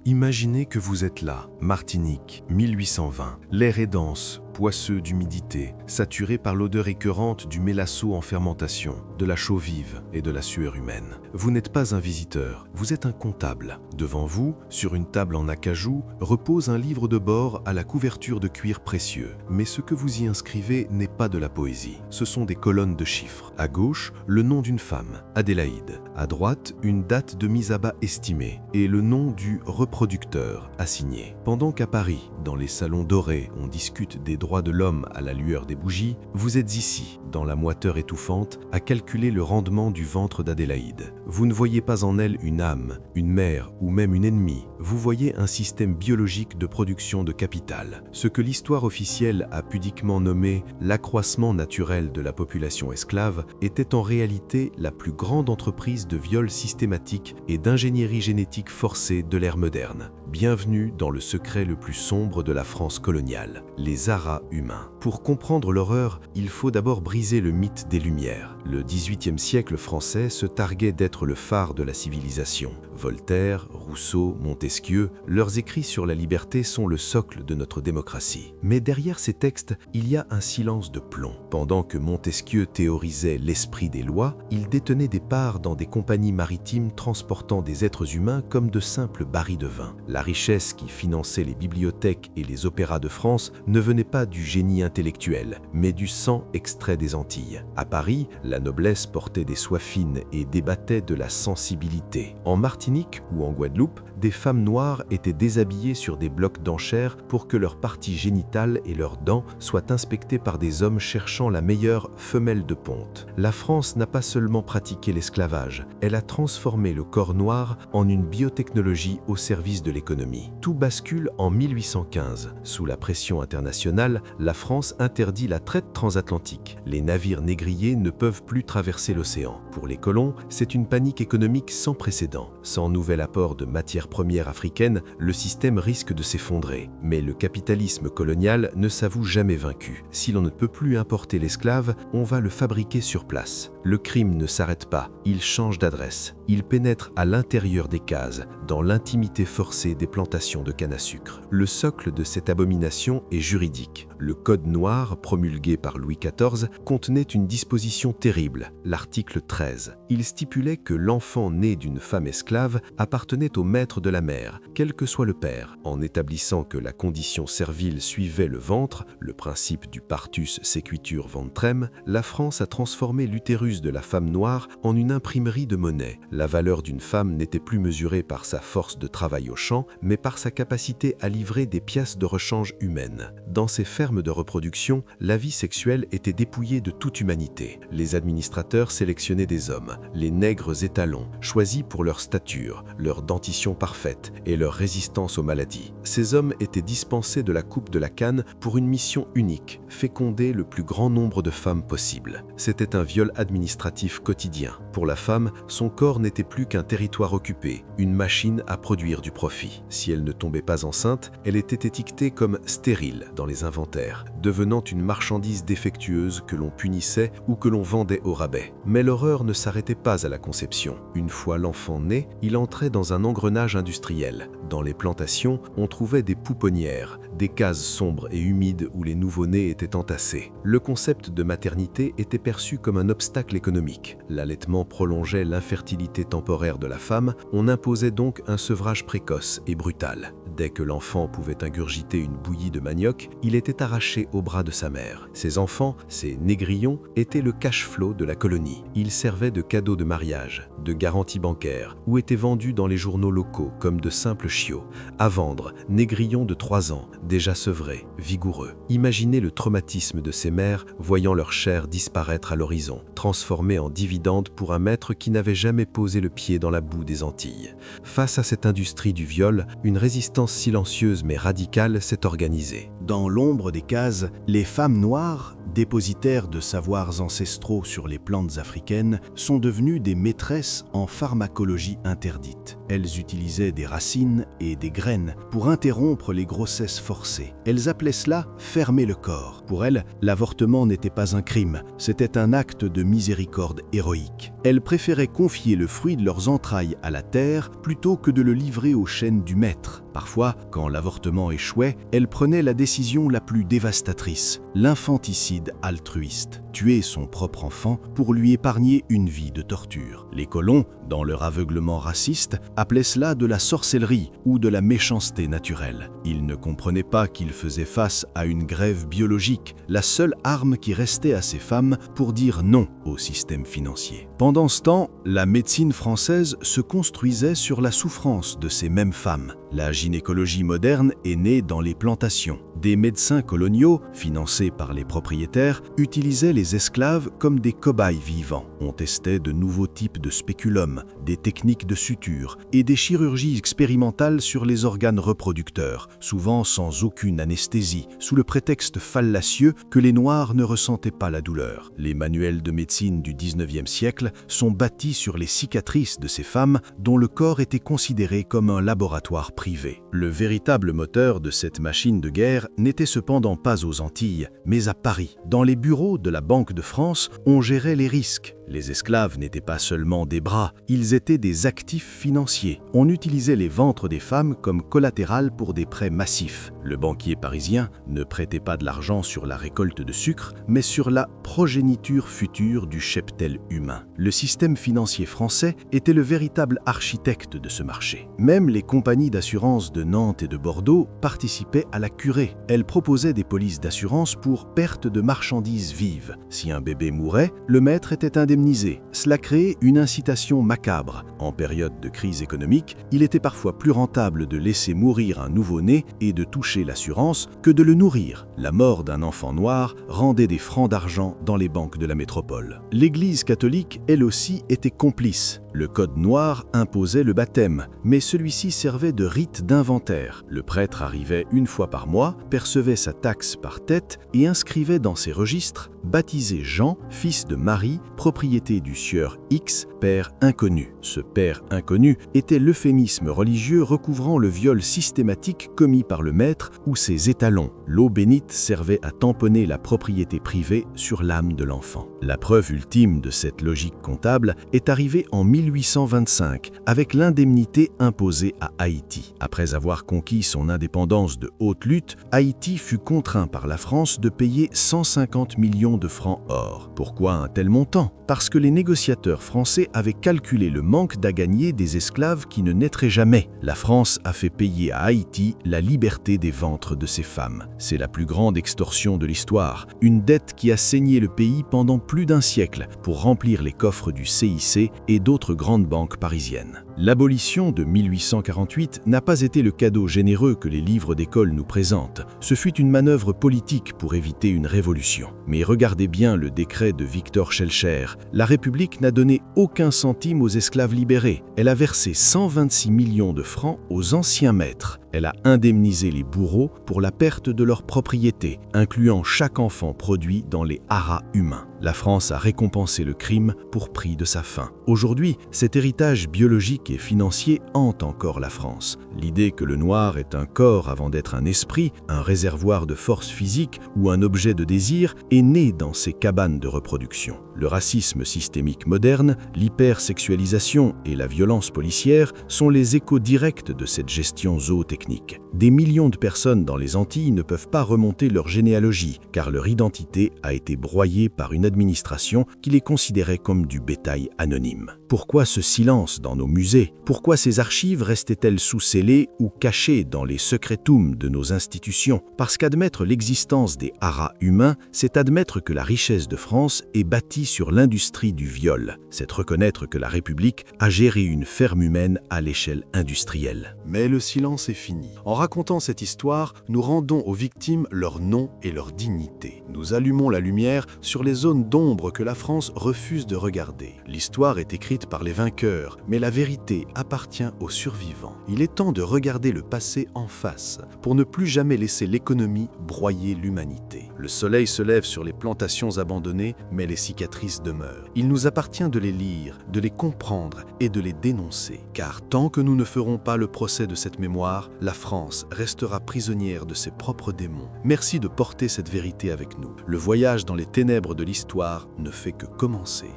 Imaginez que vous êtes là, Martinique, 1820. L'air est dense, poisseux d'humidité, saturé par l'odeur écœurante du mélasso en fermentation, de la chaux vive et de la sueur humaine. Vous n'êtes pas un visiteur, vous êtes un comptable. Devant vous, sur une table en acajou, repose un livre de bord à la couverture de cuir précieux. Mais ce que vous y inscrivez n'est pas de la poésie, ce sont des colonnes de chiffres. À gauche, le nom d'une femme, Adélaïde. À droite, une date de mise à bas estimée et le nom du reproducteur assigné. Pendant qu'à Paris, dans les salons dorés, on discute des droits de l'homme à la lueur des bougies, vous êtes ici, dans la moiteur étouffante, à calculer le rendement du ventre d'Adélaïde. Vous ne voyez pas en elle une âme, une mère ou même une ennemie. Vous voyez un système biologique de production de capital. Ce que l'histoire officielle a pudiquement nommé l'accroissement naturel de la population esclave était en réalité la plus grande entreprise de viol systématique et d'ingénierie génétique forcée de l'ère moderne. Bienvenue dans le secret le plus sombre de la France coloniale, les haras humains. Pour comprendre l'horreur, il faut d'abord briser le mythe des Lumières. Le XVIIIe siècle français se targuait d'être le phare de la civilisation. Voltaire, Rousseau, Montesquieu, leurs écrits sur la liberté sont le socle de notre démocratie. Mais derrière ces textes, il y a un silence de plomb. Pendant que Montesquieu théorisait l'esprit des lois, il détenait des parts dans des compagnies maritimes transportant des êtres humains comme de simples barils de vin. La richesse qui finançait les bibliothèques et les opéras de France ne venait pas du génie intellectuel, mais du sang extrait des Antilles. À Paris, la noblesse portait des soies fines et débattait de la sensibilité. En Martinique ou en Guadeloupe, des femmes noires étaient déshabillées sur des blocs d'enchères pour que leurs parties génitales et leurs dents soient inspectées par des hommes cherchant la meilleure femelle de ponte. La France n'a pas seulement pratiqué l'esclavage, elle a transformé le corps noir en une biotechnologie au service de l'économie. Tout bascule en 1815. Sous la pression internationale, la France interdit la traite transatlantique. Les navires négriers ne peuvent plus traverser l'océan. Pour les colons, c'est une panique économique sans précédent. Sans nouvel apport de matières premières africaines, le système risque de s'effondrer. Mais le capitalisme colonial ne s'avoue jamais vaincu. Si l'on ne peut plus importer l'esclave, on va le fabriquer sur place. Le crime ne s'arrête pas, il change d'adresse. Il pénètre à l'intérieur des cases, dans l'intimité forcée des plantations de canne à sucre. Le socle de cette abomination est juridique. Le Code noir, promulgué par Louis XIV, contenait une disposition terrible, l'article 13. Il stipulait que l'enfant né d'une femme esclave appartenait au maître de la mère, quel que soit le père. En établissant que la condition servile suivait le ventre, le principe du partus sequitur ventrem, la France a transformé l'utérus de la femme noire en une imprimerie de monnaie. La valeur d'une femme n'était plus mesurée par sa force de travail au champ, mais par sa capacité à livrer des pièces de rechange humaines. Dans ces fermes de reproduction, la vie sexuelle était dépouillée de toute humanité. Les administrateurs sélectionnaient des hommes, les nègres étalons, choisis pour leur stature, leur dentition parfaite et leur résistance aux maladies. Ces hommes étaient dispensés de la coupe de la canne pour une mission unique, féconder le plus grand nombre de femmes possible. C'était un viol administratif quotidien. Pour la femme, son corps n'était plus qu'un territoire occupé, une machine à produire du profit. Si elle ne tombait pas enceinte, elle était étiquetée comme stérile dans les inventaires, devenant une marchandise défectueuse que l'on punissait ou que l'on vendait au rabais. Mais l'horreur ne s'arrêtait pas à la conception. Une fois l'enfant né, il entrait dans un engrenage industriel. Dans les plantations, on trouvait des pouponnières, des cases sombres et humides où les nouveau-nés étaient entassés. Le concept de maternité était perçu comme un obstacle économique. L'allaitement prolongeait l'infertilité temporaire de la femme, on imposait donc un sevrage précoce et brutal. Dès que l'enfant pouvait ingurgiter une bouillie de manioc, il était arraché au bras de sa mère. Ces enfants, ces négrillons, étaient le cash-flow de la colonie. Ils servaient de cadeaux de mariage, de garantie bancaire, ou étaient vendus dans les journaux locaux comme de simples chiots. À vendre, négrillons de 3 ans, déjà sevrés, vigoureux. Imaginez le traumatisme de ces mères voyant leur chair disparaître à l'horizon, transformée en dividende pour un maître qui n'avait jamais posé le pied dans la boue des Antilles. Face à cette industrie du viol, une résistance silencieuse mais radicale s'est organisée. Dans l'ombre des cases, les femmes noires, dépositaires de savoirs ancestraux sur les plantes africaines, sont devenues des maîtresses en pharmacologie interdite. Elles utilisaient des racines et des graines pour interrompre les grossesses forcées. Elles appelaient cela « fermer le corps ». Pour elles, l'avortement n'était pas un crime, c'était un acte de miséricorde héroïque. Elles préféraient confier le fruit de leurs entrailles à la terre plutôt que de le livrer aux chaînes du maître. Parfois, quand l'avortement échouait, elles prenaient la décision la plus dévastatrice, l'infanticide altruiste, tuer son propre enfant pour lui épargner une vie de torture. Les colons, dans leur aveuglement raciste, appelaient cela de la sorcellerie ou de la méchanceté naturelle. Ils ne comprenaient pas qu'ils faisaient face à une grève biologique, la seule arme qui restait à ces femmes pour dire non au système financier. Pendant ce temps, la médecine française se construisait sur la souffrance de ces mêmes femmes. La gynécologie moderne est née dans les plantations. Des médecins coloniaux, financés par les propriétaires, utilisaient les esclaves comme des cobayes vivants. On testait de nouveaux types de spéculum, des techniques de suture et des chirurgies expérimentales sur les organes reproducteurs, souvent sans aucune anesthésie, sous le prétexte fallacieux que les Noirs ne ressentaient pas la douleur. Les manuels de médecine du XIXe siècle sont bâtis sur les cicatrices de ces femmes dont le corps était considéré comme un laboratoire privé. Le véritable moteur de cette machine de guerre n'était cependant pas aux Antilles, mais à Paris. Dans les bureaux de la Banque de France, on gérait les risques. Les esclaves n'étaient pas seulement des bras, ils étaient des actifs financiers. On utilisait les ventres des femmes comme collatéral pour des prêts massifs. Le banquier parisien ne prêtait pas de l'argent sur la récolte de sucre, mais sur la progéniture future du cheptel humain. Le système financier français était le véritable architecte de ce marché. Même les compagnies d'assurance de Nantes et de Bordeaux participaient à la curée. Elles proposaient des polices d'assurance pour perte de marchandises vives. Si un bébé mourait, le maître était indemnisé. Cela créait une incitation macabre. En période de crise économique, il était parfois plus rentable de laisser mourir un nouveau-né et de toucher l'assurance que de le nourrir. La mort d'un enfant noir rendait des francs d'argent dans les banques de la métropole. L'Église catholique, elle aussi, était complice. Le code noir imposait le baptême, mais celui-ci servait de rite d'inventaire. Le prêtre arrivait une fois par mois, percevait sa taxe par tête et inscrivait dans ses registres « Baptisé Jean, fils de Marie, propriété du sieur X, père inconnu ». Ce père inconnu était l'euphémisme religieux recouvrant le viol systématique commis par le maître ou ses étalons. L'eau bénite servait à tamponner la propriété privée sur l'âme de l'enfant. La preuve ultime de cette logique comptable est arrivée en 1825 avec l'indemnité imposée à Haïti. Après avoir conquis son indépendance de haute lutte, Haïti fut contraint par la France de payer 150 millions de francs or. Pourquoi un tel montant? Parce que les négociateurs français avaient calculé le manque à gagner des esclaves qui ne naîtraient jamais. La France a fait payer à Haïti la liberté des ventres de ses femmes. C'est la plus grande extorsion de l'histoire, une dette qui a saigné le pays pendant plus d'un siècle pour remplir les coffres du CIC et d'autres grandes banques parisiennes. L'abolition de 1848 n'a pas été le cadeau généreux que les livres d'école nous présentent. Ce fut une manœuvre politique pour éviter une révolution. Mais regardez bien le décret de Victor Schœlcher. La République n'a donné aucun centime aux esclaves libérés. Elle a versé 126 millions de francs aux anciens maîtres. Elle a indemnisé les bourreaux pour la perte de leur propriété, incluant chaque enfant produit dans les haras humains. La France a récompensé le crime pour prix de sa fin. Aujourd'hui, cet héritage biologique et financier hante encore la France. L'idée que le noir est un corps avant d'être un esprit, un réservoir de force physique ou un objet de désir est née dans ces cabanes de reproduction. Le racisme systémique moderne, l'hypersexualisation et la violence policière sont les échos directs de cette gestion zootechnique. Des millions de personnes dans les Antilles ne peuvent pas remonter leur généalogie, car leur identité a été broyée par une administration qui les considérait comme du bétail anonyme. Pourquoi ce silence dans nos musées? Pourquoi ces archives restaient-elles sous-scellées ou cachées dans les secretums de nos institutions? Parce qu'admettre l'existence des haras humains, c'est admettre que la richesse de France est bâtie sur l'industrie du viol. C'est reconnaître que la République a géré une ferme humaine à l'échelle industrielle. Mais le silence est fini. En racontant cette histoire, nous rendons aux victimes leur nom et leur dignité. Nous allumons la lumière sur les zones d'ombre que la France refuse de regarder. L'histoire est écrite par les vainqueurs, mais la vérité vérité appartient aux survivants. Il est temps de regarder le passé en face pour ne plus jamais laisser l'économie broyer l'humanité. Le soleil se lève sur les plantations abandonnées, mais les cicatrices demeurent. Il nous appartient de les lire, de les comprendre et de les dénoncer. Car tant que nous ne ferons pas le procès de cette mémoire, la France restera prisonnière de ses propres démons. Merci de porter cette vérité avec nous. Le voyage dans les ténèbres de l'histoire ne fait que commencer.